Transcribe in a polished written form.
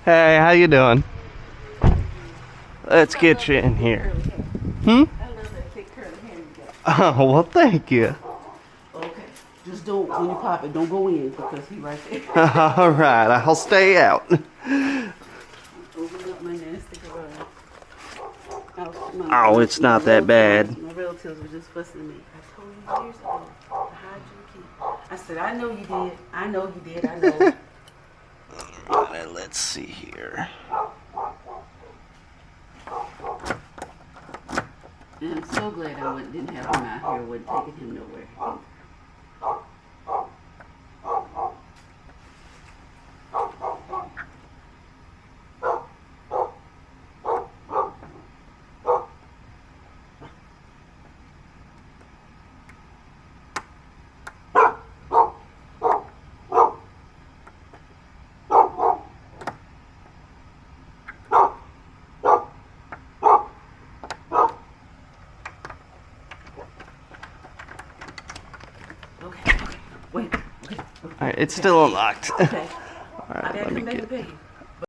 Hey, how you doing? Let's get you in here. Hmm? I love that thick curly hair you got. Oh, well, thank you. Okay. Just don't, when you pop it, don't go in because he right there. All right, I'll stay out. Open up my nasty garage. Oh, it's not that bad. My relatives were just fussing at me. I told you years ago to hide your key. I said, I know you did. I know you did. I know. All right, let's see here. And I'm so glad I didn't have him out here. Wasn't taking him nowhere. Okay. Wait. Okay. All right, it's still unlocked. Okay. All right, I gotta let me come back get. to pay you.